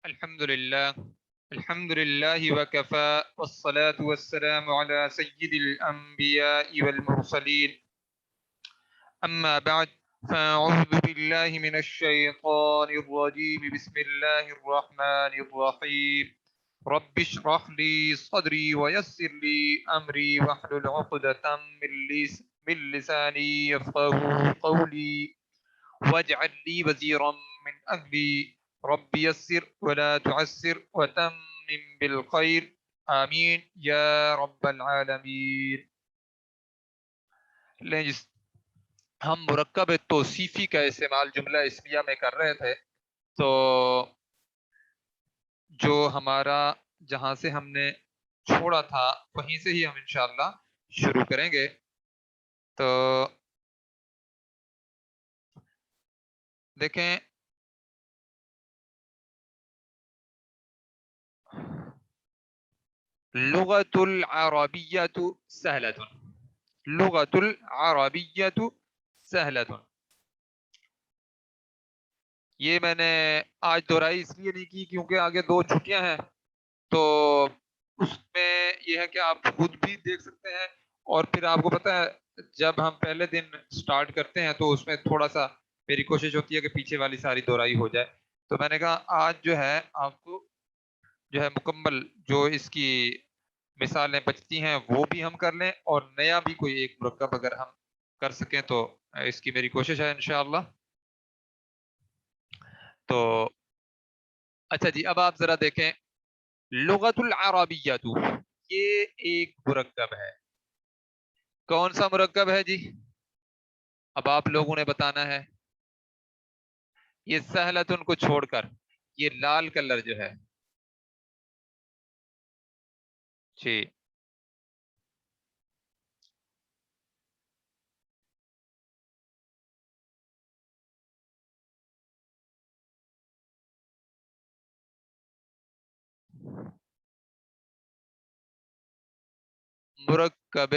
الحمد لله وكفى والصلاة والسلام على سيد الأنبياء والمرسلين أما بعد فأعوذ بالله من الشيطان الرجيم بسم الله الرحمن الرحيم رب اشرح لي صدري ويسر لي أمري واحلل عقدة من لساني يفقهوا قولي واجعل لي وزيرا من أهلي رب يسر ولا تعسر وتمم بالخير آمین یا رب العالمین۔ لیں جس ہم مرکب توصیفی کا استعمال جملہ اسمیہ میں کر رہے تھے، تو جو ہمارا جہاں سے ہم نے چھوڑا تھا وہیں سے ہی ہم انشاءاللہ شروع کریں گے۔ تو دیکھیں لغت العربیت سہلۃ، لغت العربیت سہلۃ، یہ میں نے آج دہرائی اس لیے نہیں کی کیونکہ آگے دو چھٹیاں ہیں، تو اس میں یہ ہے کہ آپ خود بھی دیکھ سکتے ہیں، اور پھر آپ کو پتہ ہے جب ہم پہلے دن سٹارٹ کرتے ہیں تو اس میں تھوڑا سا میری کوشش ہوتی ہے کہ پیچھے والی ساری دہرائی ہو جائے، تو میں نے کہا آج جو ہے آپ کو جو ہے مکمل جو اس کی مثالیں بچتی ہیں وہ بھی ہم کر لیں، اور نیا بھی کوئی ایک مرکب اگر ہم کر سکیں تو اس کی میری کوشش ہے انشاءاللہ۔ تو اچھا جی، اب آپ ذرا دیکھیں لغت العربیت، یہ ایک مرکب ہے۔ کون سا مرکب ہے جی؟ اب آپ لوگوں نے بتانا ہے۔ یہ سہلتن کو چھوڑ کر یہ لال کلر جو ہے جی، مرکب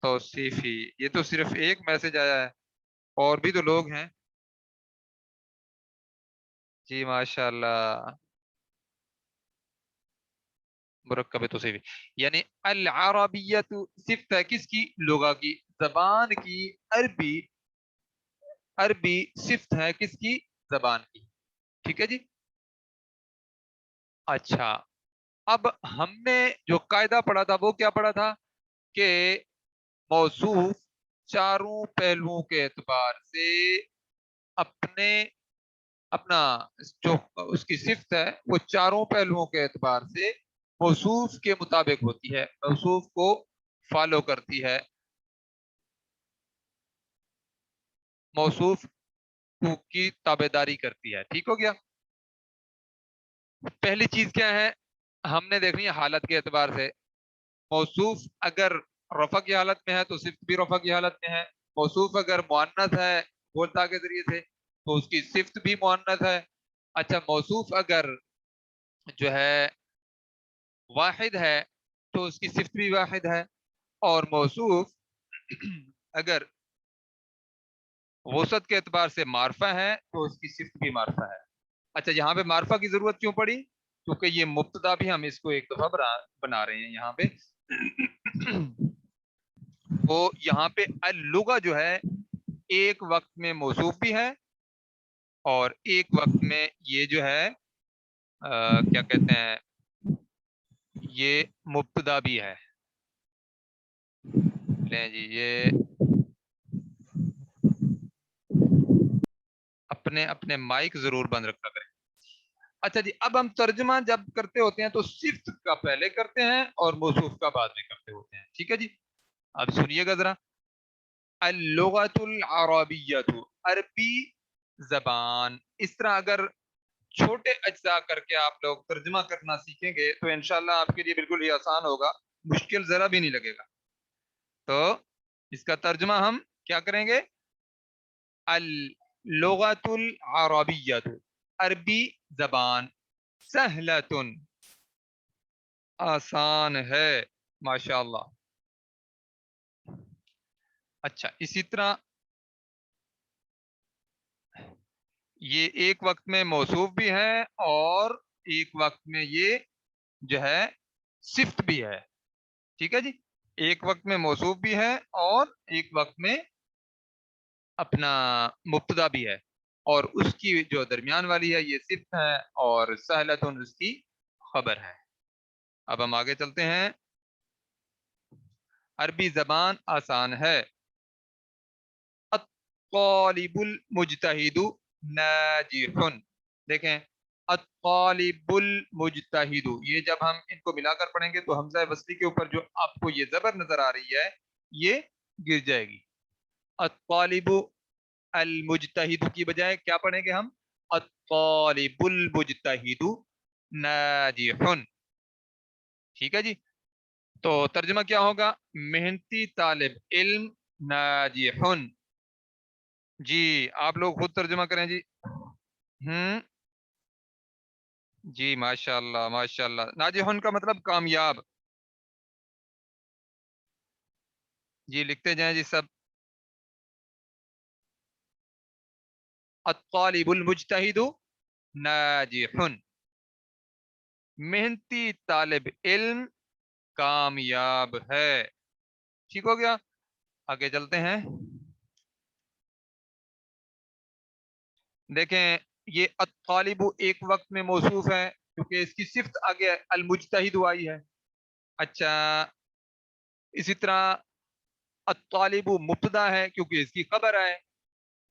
توصیفی، یہ تو صرف ایک میسج آیا ہے، اور بھی تو لوگ ہیں جی ماشاءاللہ۔ مرکب توصیفی یعنی العربیت صفت ہے کس کی؟ لغہ کی، زبان کی، عربی، عربی صفت ہے کس کی؟ زبان کی، ٹھیک ہے جی۔ اچھا، اب ہم نے جو قاعدہ پڑھا تھا وہ کیا پڑھا تھا کہ موصوف چاروں پہلوؤں کے اعتبار سے اپنے اپنا جو اس کی صفت ہے وہ چاروں پہلوؤں کے اعتبار سے موصوف کے مطابق ہوتی ہے، موصوف کو فالو کرتی ہے، موصوف کی تابعداری کرتی ہے، ٹھیک ہو گیا۔ پہلی چیز کیا ہے ہم نے دیکھنی ہے حالت کے اعتبار سے، موصوف اگر رفع کی حالت میں ہے تو صفت بھی رفع کی حالت میں ہے، موصوف اگر مؤنث ہے بولتا کے ذریعے سے تو اس کی صفت بھی مؤنث ہے۔ اچھا، موصوف اگر جو ہے واحد ہے تو اس کی صفت بھی واحد ہے، اور موصوف اگر وسعت کے اعتبار سے معرفہ ہے تو اس کی صفت بھی معرفہ ہے۔ اچھا، یہاں پہ معرفہ کی ضرورت کیوں پڑی؟ کیونکہ یہ مبتدا بھی ہم اس کو ایک دفعہ بنا رہے ہیں یہاں پہ وہ یہاں پہ اللغہ جو ہے ایک وقت میں موصوف بھی ہے، اور ایک وقت میں یہ جو ہے کیا کہتے ہیں یہ مبتدا بھی ہے۔ لیں جی، یہ اپنے اپنے مائک ضرور بند رکھا کریں۔ اچھا جی، اب ہم ترجمہ جب کرتے ہوتے ہیں تو صفت کا پہلے کرتے ہیں اور موصوف کا بعد میں کرتے ہوتے ہیں، ٹھیک ہے جی۔ اب سنیے گا ذرا، اللغت العربیت، عربی زبان، اس طرح اگر چھوٹے اجزاء کر کے آپ لوگ ترجمہ کرنا سیکھیں گے تو انشاءاللہ آپ کے لیے بالکل ہی آسان ہوگا، مشکل ذرا بھی نہیں لگے گا۔ تو اس کا ترجمہ ہم کیا کریں گے؟ اللغت العربیت، عربی زبان، سہلتن، آسان ہے، ماشاءاللہ۔ اچھا، اسی طرح یہ ایک وقت میں موصوف بھی ہے اور ایک وقت میں یہ جو ہے صفت بھی ہے. ٹھیک ہے جی, ایک وقت میں موصوف بھی ہے اور ایک وقت میں اپنا مبتدا بھی ہے, اور اس کی جو درمیان والی ہے یہ صفت ہے, اور سہلتن اس کی خبر ہے. اب ہم آگے چلتے ہیں. عربی زبان آسان ہے. الطالب المجتہد ناجح. دیکھیں, الطالب المجتہد, یہ جب ہم ان کو ملا کر پڑھیں گے تو حمزہ وصلی کے اوپر جو آپ کو یہ زبر نظر آ رہی ہے یہ گر جائے گی. الطالب المجتہد کی بجائے کیا پڑھیں گے ہم؟ الطالب المجتہد ناجح. ٹھیک ہے جی, تو ترجمہ کیا ہوگا؟ محنتی طالب علم ناجح. جی آپ لوگ خود ترجمہ کریں جی. جی ماشاء اللہ ماشاء اللہ. ناجح کا مطلب کامیاب. جی لکھتے جائیں جی سب. الطالب المجتہد ناجح, محنتی طالب علم کامیاب ہے. ٹھیک ہو گیا, آگے چلتے ہیں. دیکھیں یہ الطالب ایک وقت میں موصوف ہے کیونکہ اس کی صفت آگے المجتہد آئی ہے. اچھا, اسی طرح الطالب مبتدا ہے کیونکہ اس کی خبر ہے,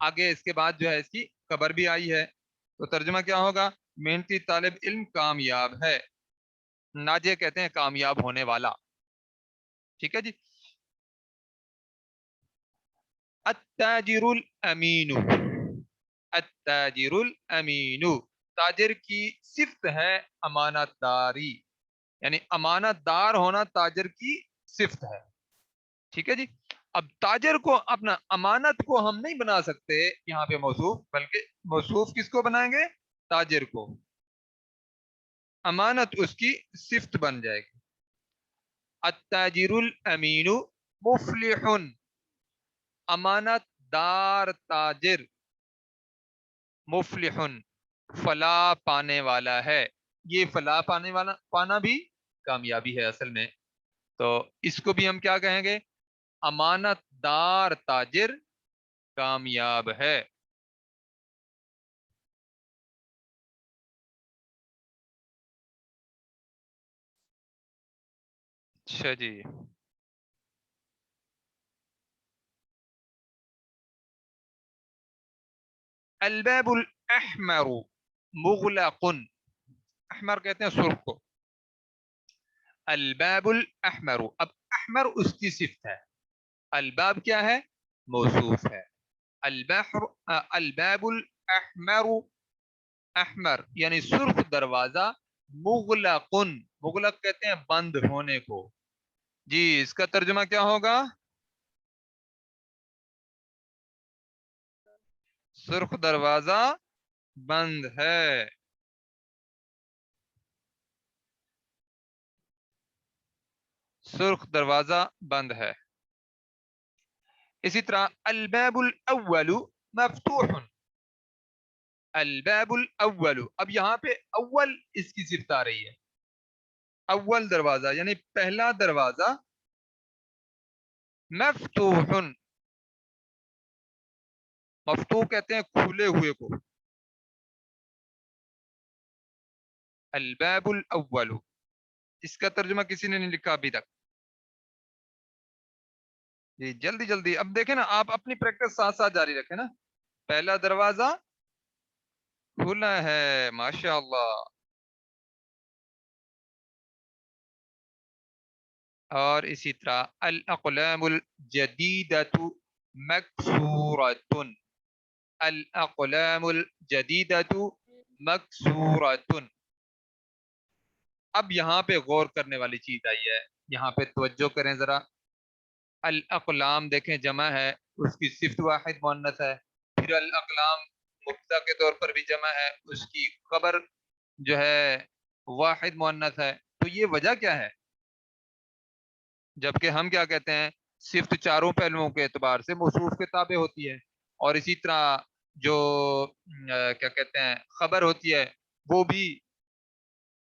آگے اس کے بعد جو ہے اس کی خبر بھی آئی ہے. تو ترجمہ کیا ہوگا؟ محنتی طالب علم کامیاب ہے. ناجے کہتے ہیں کامیاب ہونے والا. ٹھیک ہے جی. التاجر الامین. التاجر الامین, تاجر کی صفت ہے امانت داری, یعنی امانت دار ہونا تاجر کی صفت ہے. ٹھیک ہے جی. اب تاجر کو اپنا امانت کو ہم نہیں بنا سکتے یہاں پہ موصوف, بلکہ موصوف کس کو بنائیں گے؟ تاجر کو. امانت اس کی صفت بن جائے گی. التاجر الامین مفلح, امانت دار تاجر مفلح فلاح پانے والا ہے. یہ فلاح پانے والا پانا بھی کامیابی ہے اصل میں. تو اس کو بھی ہم کیا کہیں گے؟ امانت دار تاجر کامیاب ہے. اچھا جی. الباب الاحمر مغلق, احمر کہتے ہیں سرخ کو. الباب الاحمر, اب احمر اس کی صفت ہے, الباب کیا ہے؟ موصوف ہے. البحر الباب الاحمر, احمر یعنی سرخ دروازہ, مغلق, مغلق کہتے ہیں بند ہونے کو. جی اس کا ترجمہ کیا ہوگا؟ سرخ دروازہ بند ہے. سرخ دروازہ بند ہے. اسی طرح الباب الاول مفتوح. الباب الاول, اب یہاں پہ اول اس کی صفت آ رہی ہے. اول دروازہ یعنی پہلا دروازہ, مفتوح, مفتوح کہتے ہیں کھلے ہوئے کو. الباب الاول, اس کا ترجمہ کسی نے نہیں لکھا ابھی تک. جی جلدی جلدی, اب دیکھیں نا, آپ اپنی پریکٹس ساتھ ساتھ جاری رکھیں نا. پہلا دروازہ کھلا ہے, ماشاء اللہ. اور اسی طرح الاقلام الجدیدۃ مکسورۃ, الاقلام الجدیدۃ مکسورۃ. اب یہاں پہ غور کرنے والی چیز آئی ہے, یہاں پہ توجہ کریں ذرا. الاقلام دیکھیں جمع ہے, اس کی صفت واحد مؤنث ہے. پھر الاقلام مبتدا کے طور پر بھی جمع ہے, اس کی خبر جو ہے واحد مؤنث ہے. تو یہ وجہ کیا ہے؟ جبکہ ہم کیا کہتے ہیں, صفت چاروں پہلوؤں کے اعتبار سے موصوف کے تابع ہوتی ہے, اور اسی طرح جو کیا کہتے ہیں خبر ہوتی ہے وہ بھی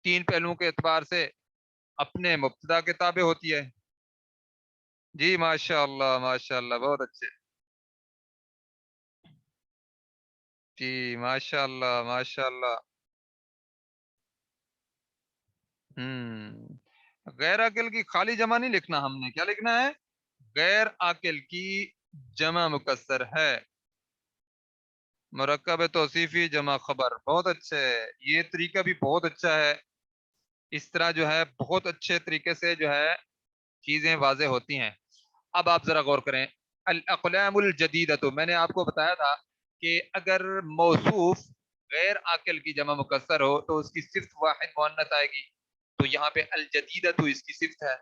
تین پہلوؤں کے اعتبار سے اپنے مبتدا کے تابع ہوتی ہے. جی ماشاء اللہ ماشاء اللہ بہت اچھے. جی ماشاء اللہ ماشاء اللہ. غیر عاقل کی خالی جمع نہیں لکھنا، ہم نے کیا لکھنا ہے؟ غیر عاقل کی جمع مکسر ہے. مرکب توصیفی جمع خبر، بہت اچھے. یہ طریقہ بھی بہت اچھا ہے. اس طرح جو ہے بہت اچھے طریقے سے جو ہے چیزیں واضح ہوتی ہیں. اب آپ ذرا غور کریں. الاقلام الجدیدہ، تو میں نے آپ کو بتایا تھا کہ اگر موصوف غیر عاقل کی جمع مکسر ہو تو اس کی صفت واحد مؤنث آئے گی. تو یہاں پہ الجدیدہ تو اس کی صفت ہے.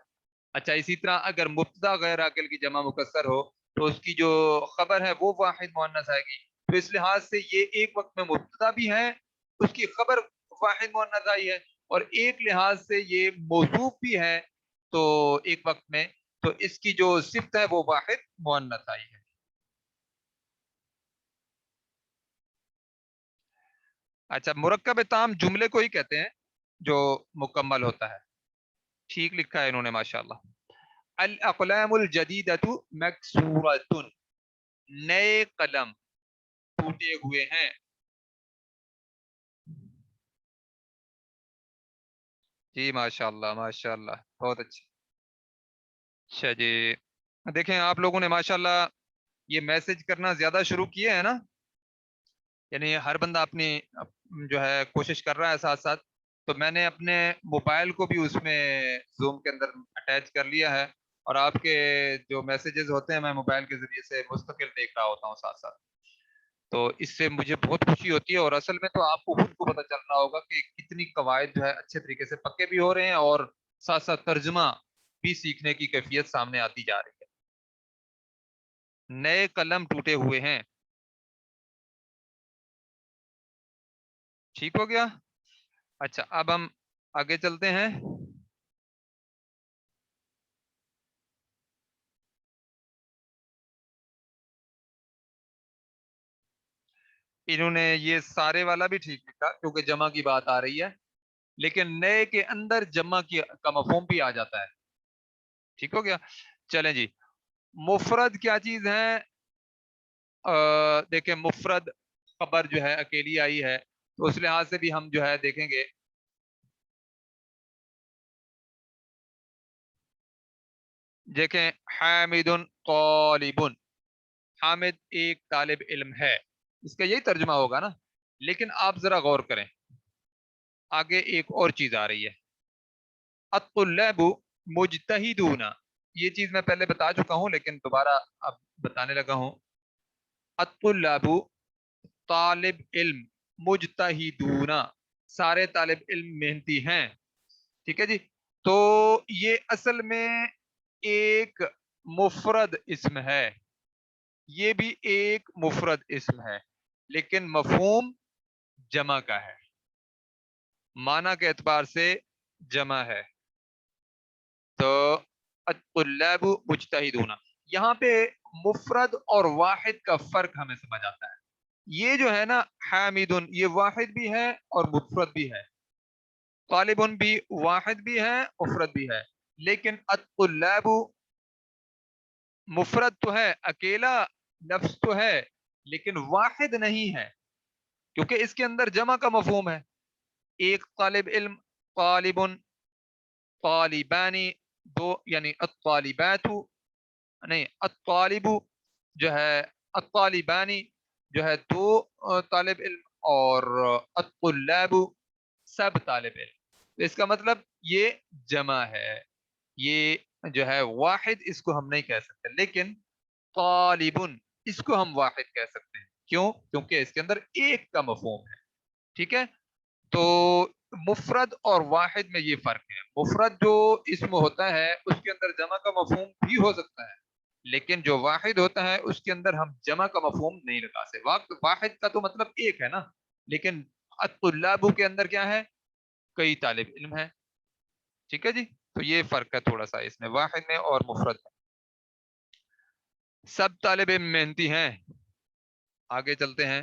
اچھا اسی طرح اگر مبتدا غیر عاقل کی جمع مکسر ہو تو اس کی جو خبر ہے وہ واحد مؤنث آئے گی. تو اس لحاظ سے یہ ایک وقت میں مبتدا بھی ہے، اس کی خبر واحد مؤنث آئی ہے، اور ایک لحاظ سے یہ موصوف بھی ہے تو ایک وقت میں، تو اس کی جو صفت ہے وہ واحد مؤنث آئی ہے. اچھا مرکب تام جملے کو ہی کہتے ہیں جو مکمل ہوتا ہے. ٹھیک لکھا ہے انہوں نے ماشاءاللہ. الاقلام الجدیدۃ مکسورۃ، نئے قلم ٹوٹے ہوئے ہیں. جی ماشاء اللہ ماشاء اللہ بہت اچھا. اچھا جی دیکھیں آپ لوگوں نے ماشاءاللہ یہ میسج کرنا زیادہ شروع کیے ہیں نا، یعنی ہر بندہ اپنی جو ہے کوشش کر رہا ہے ساتھ ساتھ. تو میں نے اپنے موبائل کو بھی اس میں زوم کے اندر اٹیچ کر لیا ہے، اور آپ کے جو میسیجز ہوتے ہیں میں موبائل کے ذریعے سے مستقل دیکھ رہا ہوتا ہوں ساتھ ساتھ. تو اس سے مجھے بہت خوشی ہوتی ہے، اور اصل میں تو آپ کو خود کو پتہ چل رہا ہوگا کہ کتنی قواعد جو ہے اچھے طریقے سے پکے بھی ہو رہے ہیں، اور ساتھ ساتھ ترجمہ بھی سیکھنے کی کیفیت سامنے آتی جا رہی ہے. نئے قلم ٹوٹے ہوئے ہیں. ٹھیک ہو گیا. اچھا اب ہم آگے چلتے ہیں. انہوں نے یہ سارے والا بھی ٹھیک لکھا کیونکہ جمع کی بات آ رہی ہے، لیکن نئے کے اندر جمع کی کا مفہوم بھی آ جاتا ہے. ٹھیک ہو گیا. چلیں جی مفرد کیا چیز ہے؟ دیکھیں مفرد خبر جو ہے اکیلی آئی ہے، تو اس لحاظ سے بھی ہم جو ہے دیکھیں گے. دیکھیں حامد طالب، حامد ایک طالب علم ہے، اس کا یہی ترجمہ ہوگا نا. لیکن آپ ذرا غور کریں، آگے ایک اور چیز آ رہی ہے. الطلاب مجتہدون، یہ چیز میں پہلے بتا چکا ہوں لیکن دوبارہ اب بتانے لگا ہوں. الطلاب طالب علم، مجتہدون سارے طالب علم محنتی ہیں. ٹھیک ہے جی. تو یہ اصل میں ایک مفرد اسم ہے، یہ بھی ایک مفرد اسم ہے، لیکن مفہوم جمع کا ہے، معنی کے اعتبار سے جمع ہے. تو الطلاب مجتہدون، یہاں پہ مفرد اور واحد کا فرق ہمیں سمجھ آتا ہے. یہ جو ہے نا حامدن، یہ واحد بھی ہے اور مفرد بھی ہے. طالبن بھی واحد بھی ہے مفرد بھی ہے. لیکن الطلاب مفرد تو ہے، اکیلا لفظ تو ہے، لیکن واحد نہیں ہے کیونکہ اس کے اندر جمع کا مفہوم ہے. ایک طالب علم، طالبن، طالبانی، دو یعنی الطالبات، نہیں الطالب جو ہے، الطالبانی جو ہے دو طالب علم، اور الطلاب سب طالب علم. تو اس کا مطلب یہ جمع ہے. یہ جو ہے واحد اس کو ہم نہیں کہہ سکتے، لیکن طالبن اس کو ہم واحد کہہ سکتے ہیں. کیوں؟ کیونکہ اس کے اندر ایک کا مفہوم ہے. ٹھیک ہے. تو مفرد اور واحد میں یہ فرق ہے. مفرد جو اسم ہوتا ہے اس کے اندر جمع کا مفہوم بھی ہو سکتا ہے، لیکن جو واحد ہوتا ہے اس کے اندر ہم جمع کا مفہوم نہیں لگا سکتے. واحد کا تو مطلب ایک ہے نا، لیکن الطلاب کے اندر کیا ہے؟ کئی طالب علم ہے. ٹھیک ہے جی. تو یہ فرق ہے تھوڑا سا اس میں، واحد میں اور مفرد میں. سب طالب علم محنتی ہیں. آگے چلتے ہیں.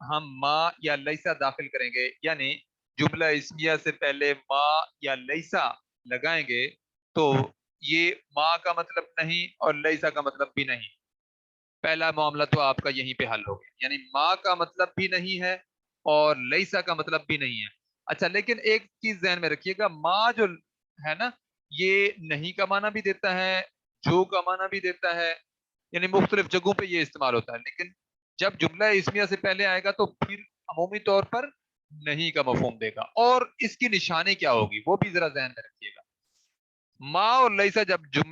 ہم ما یا لیسا داخل کریں گے، یعنی جملہ اسمیہ سے پہلے ما یا لیسا لگائیں گے تو یہ ما کا مطلب نہیں اور لیسا کا مطلب بھی نہیں. پہلا معاملہ تو آپ کا یہیں پہ حل ہو گیا، یعنی ما کا مطلب بھی نہیں ہے اور لیسا کا مطلب بھی نہیں ہے. اچھا لیکن ایک چیز ذہن میں رکھیے گا، ما جو ہے نا یہ نہیں کا معنی بھی دیتا ہے، جو کا معنی بھی دیتا ہے، یعنی مختلف جگہوں پہ یہ استعمال ہوتا ہے. لیکن جب جملہ اسمیہ سے پہلے آئے گا تو پھر عمومی طور پر نہیں کا مفہوم دے گا. اور اس کی نشانی کیا ہوگی وہ بھی ذرا ذہن میں رکھیے گا. ما اور لیسا جب جو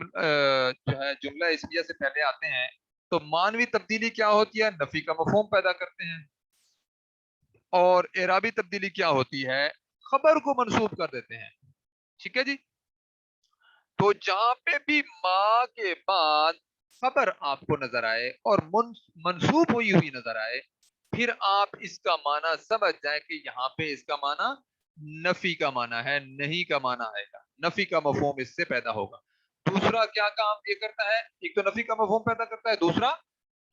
ہے جملہ اسمیہ سے پہلے آتے ہیں تو مانوی تبدیلی کیا ہوتی ہے؟ نفی کا مفہوم پیدا کرتے ہیں. اور اعرابی تبدیلی کیا ہوتی ہے؟ خبر کو منسوب کر دیتے ہیں. ٹھیک ہے جی. تو جہاں پہ بھی ما کے بعد خبر آپ کو نظر آئے اور منسوب ہوئی ہوئی نظر آئے، پھر آپ اس کا معنی سمجھ جائیں کہ یہاں پہ اس کا معنی نفی کا معنی ہے، نہیں کا معنی آئے گا، نفی کا مفہوم اس سے پیدا ہوگا. دوسرا کیا کام یہ کرتا ہے؟ ایک تو نفی کا مفہوم پیدا کرتا ہے، دوسرا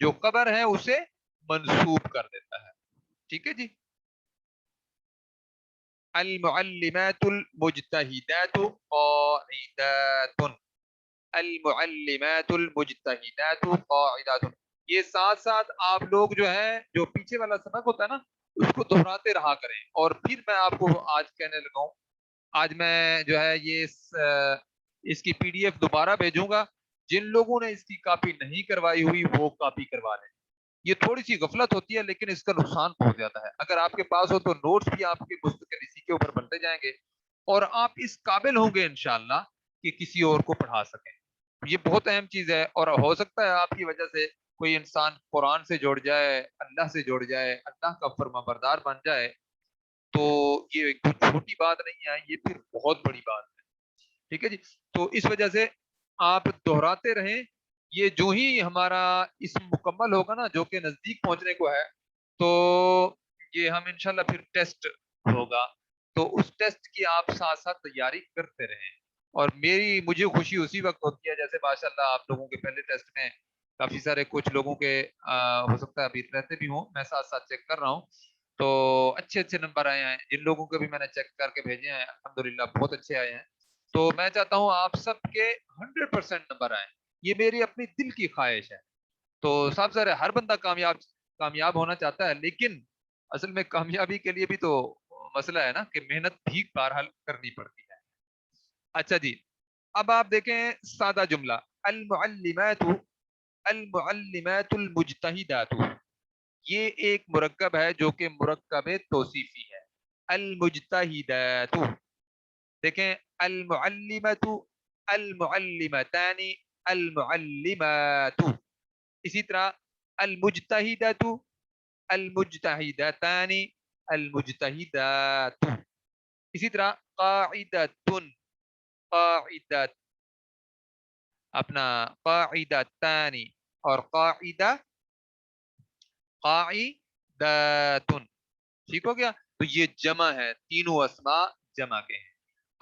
جو خبر ہے اسے منسوب کر دیتا ہے. ٹھیک ہے جی. المعلمات المجتہدات قاعدات، المعلمات المجتہدات قاعدات. یہ ساتھ ساتھ آپ لوگ جو ہے جو پیچھے والا سبق ہوتا ہے نا اس کو دہراتے رہا کریں. اور پھر میں آپ کو آج کہنے لگا ہوں، آج میں جو ہے یہ اس کی پی ڈی ایف دوبارہ بھیجوں گا. جن لوگوں نے اس کی کاپی نہیں کروائی ہوئی وہ کاپی کروا لیں. یہ تھوڑی سی غفلت ہوتی ہے لیکن اس کا نقصان بہت زیادہ ہے. اگر آپ کے پاس ہو تو نوٹس بھی آپ کے مستقل اسی کے اوپر بنتے جائیں گے اور آپ اس قابل ہوں گے انشاءاللہ کہ کسی اور کو پڑھا سکیں. یہ بہت اہم چیز ہے اور ہو سکتا ہے آپ کی وجہ سے کوئی انسان قرآن سے جڑ جائے، اللہ سے جڑ جائے، اللہ کا فرما بردار بن جائے. تو یہ کوئی چھوٹی بات نہیں ہے، یہ پھر بہت بڑی بات ہے. ٹھیک ہے جی. تو اس وجہ سے آپ دہراتے رہیں. یہ جو ہی ہمارا اسم مکمل ہوگا نا جو کہ نزدیک پہنچنے کو ہے تو یہ ہم انشاءاللہ پھر ٹیسٹ ہوگا تو اس ٹیسٹ کی آپ ساتھ ساتھ تیاری کرتے رہیں. اور مجھے خوشی اسی وقت ہوتی ہے جیسے ماشاءاللہ آپ لوگوں کے پہلے ٹیسٹ میں کافی سارے کچھ لوگوں کے ہو سکتا ہے ابھی رہتے بھی ہوں، میں ساتھ ساتھ چیک کر رہا ہوں تو اچھے نمبر آئے ہیں. جن لوگوں کے بھی میں نے چیک کر کے بھیجے ہیں الحمدللہ بہت اچھے آئے ہیں. تو میں چاہتا ہوں آپ سب کے 100% نمبر آئیں، یہ میری اپنی دل کی خواہش ہے. تو سب سے ہر بندہ کامیاب ہونا چاہتا ہے لیکن اصل میں کامیابی کے لیے بھی تو مسئلہ ہے نا کہ محنت بھی بہرحال کرنی پڑتی ہے. اچھا جی. اب آپ دیکھیں سادہ جملہ، المعلمات المعلمات المجتہدات. یہ ایک مرکب ہے جو کہ مرکب توصیفی ہے. المجتہدات. دیکھیں المعلمات، المعلمتان، المعلمات. اسی طرح المجتہدات، المجتہدتان، المجتہدات. اسی طرح قاعدۃ، قاعدۃ، اپنا قاعدتان اور قاعدہ، قاعدۃ. ٹھیک ہو گیا. تو یہ جمع ہے، تینوں اسماء جمع کے ہیں.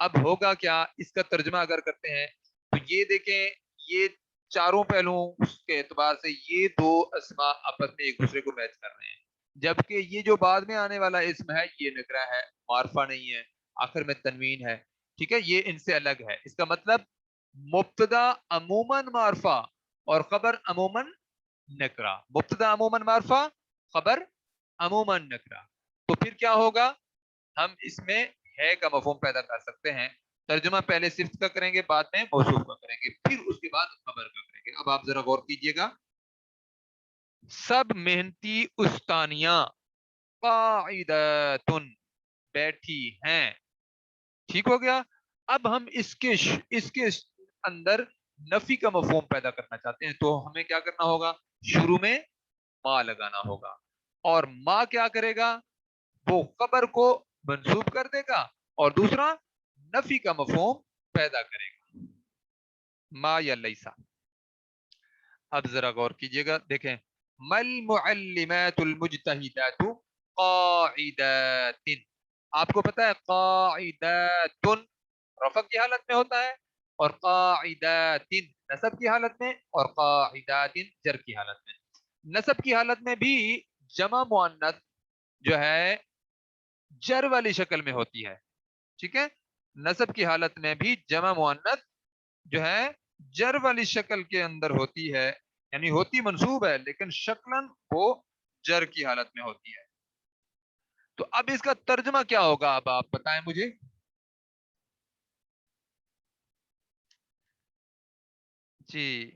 اب ہوگا کیا اس کا ترجمہ اگر کرتے ہیں تو یہ دیکھیں یہ چاروں پہلوؤں کے اعتبار سے یہ دو اسماء آپس میں ایک دوسرے کو میچ کر رہے ہیں، جبکہ یہ جو بعد میں آنے والا اسم ہے یہ نکرہ ہے، معرفہ نہیں ہے، آخر میں تنوین ہے. ٹھیک ہے. یہ ان سے الگ ہے. اس کا مطلب مبتدا عموماً معرفہ اور خبر عموماً نکرہ. مبتدا عموماً معرفہ، خبر عموماً نکرہ. تو پھر کیا ہوگا؟ ہم اس میں ہے کا مفہوم پیدا کر سکتے ہیں. ترجمہ پہلے صفت کا کریں گے، بعد میں موصوف کا کریں گے، پھر اس کے بعد خبر کا کریں گے. اب آپ ذرا غور کیجئے گا. سب محنتی استانیاں قاعدۃ بیٹھی ہیں. ٹھیک ہو گیا. اب ہم اس کے اندر نفی کا مفہوم پیدا کرنا چاہتے ہیں تو ہمیں کیا کرنا ہوگا؟ شروع میں ما لگانا ہوگا. اور ما کیا کرے گا؟ وہ خبر کو منسوب کر دے گا اور دوسرا نفی کا مفہوم پیدا کرے گا، ما یا لیسا. اب ذرا غور کیجئے گا. دیکھیں مل معلمات المجتہدات قاعدات. آپ کو پتا ہے قاعدات رفع کی حالت میں ہوتا ہے اور قاعدات نصب کی حالت میں اور قاعدات جر کی حالت میں. نصب کی حالت میں بھی جمع مؤنث جو ہے جر والی شکل میں ہوتی ہے. ٹھیک ہے, نصب کی حالت میں بھی جمع مؤنث جو ہے جر والی شکل کے اندر ہوتی ہے, یعنی ہوتی منصوب ہے لیکن شکلاً وہ جر کی حالت میں ہوتی ہے. تو اب اس کا ترجمہ کیا ہوگا, اب آپ بتائیں مجھے. جی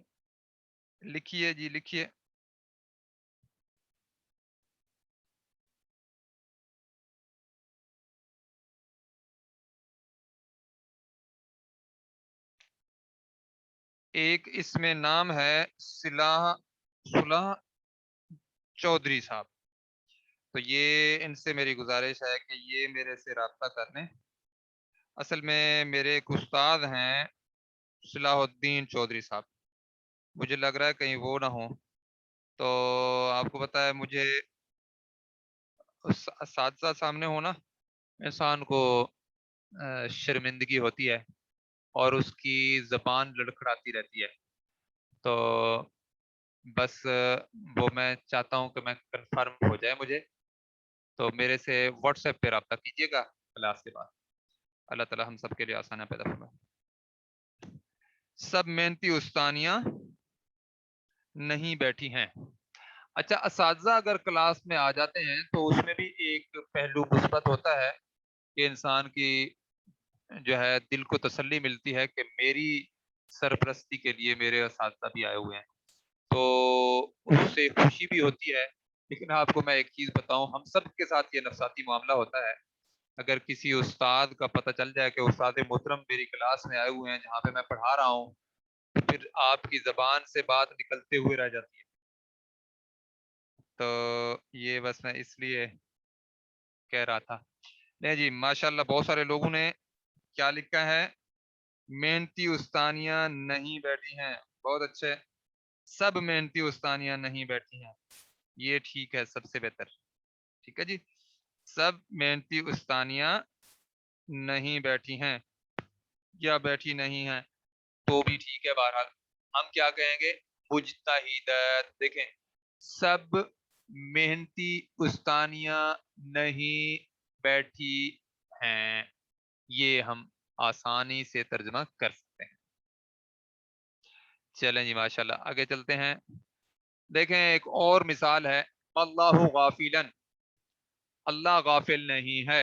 لکھیے, جی لکھیے. ایک اس میں نام ہے صلاح چودھری صاحب. تو یہ ان سے میری گزارش ہے کہ یہ میرے سے رابطہ کر لیں. اصل میں میرے ایک استاد ہیں صلاح الدین چودھری صاحب, مجھے لگ رہا ہے کہیں وہ نہ ہو. تو آپ کو پتا ہے مجھے اساتذہ سامنے ہونا انسان کو شرمندگی ہوتی ہے اور اس کی زبان لڑکھڑاتی رہتی ہے. تو بس وہ میں چاہتا ہوں کہ میں کنفرم ہو جائے مجھے, تو میرے سے واٹس ایپ پہ رابطہ کیجیے گا کلاس کے بعد. اللہ تعالی ہم سب کے لیے آسانیاں پیدا فرمائے. سب محنتی استانیاں نہیں بیٹھی ہیں. اچھا, اساتذہ اگر کلاس میں آ جاتے ہیں تو اس میں بھی ایک پہلو مثبت ہوتا ہے کہ انسان کی جو ہے دل کو تسلی ملتی ہے کہ میری سرپرستی کے لیے میرے اساتذہ بھی آئے ہوئے ہیں, تو اس سے خوشی بھی ہوتی ہے. لیکن آپ کو میں ایک چیز بتاؤں, ہم سب کے ساتھ یہ نفساتی معاملہ ہوتا ہے. اگر کسی استاد کا پتہ چل جائے کہ استاد محترم میری کلاس میں آئے ہوئے ہیں جہاں پہ میں پڑھا رہا ہوں, تو پھر آپ کی زبان سے بات نکلتے ہوئے رہ جاتی ہے. تو یہ بس میں اس لیے کہہ رہا تھا. نہیں جی, ماشاءاللہ بہت سارے لوگوں نے کیا لکھا ہے, محنتی استانیاں نہیں بیٹھی ہیں. بہت اچھے, سب محنتی استانیاں نہیں بیٹھی ہیں, یہ ٹھیک ہے, سب سے بہتر. ٹھیک ہے جی, سب محنتی استانیاں نہیں بیٹھی ہیں یا بیٹھی نہیں ہیں تو بھی ٹھیک ہے. بہرحال ہم کیا کہیں گے, مجتہدات. دیکھیں, سب محنتی استانیاں نہیں بیٹھی ہیں, یہ ہم آسانی سے ترجمہ کر سکتے ہیں. چلیں جی ماشاءاللہ آگے چلتے ہیں. دیکھیں ایک اور مثال ہے, اللہ غافلن, اللہ غافل نہیں ہے.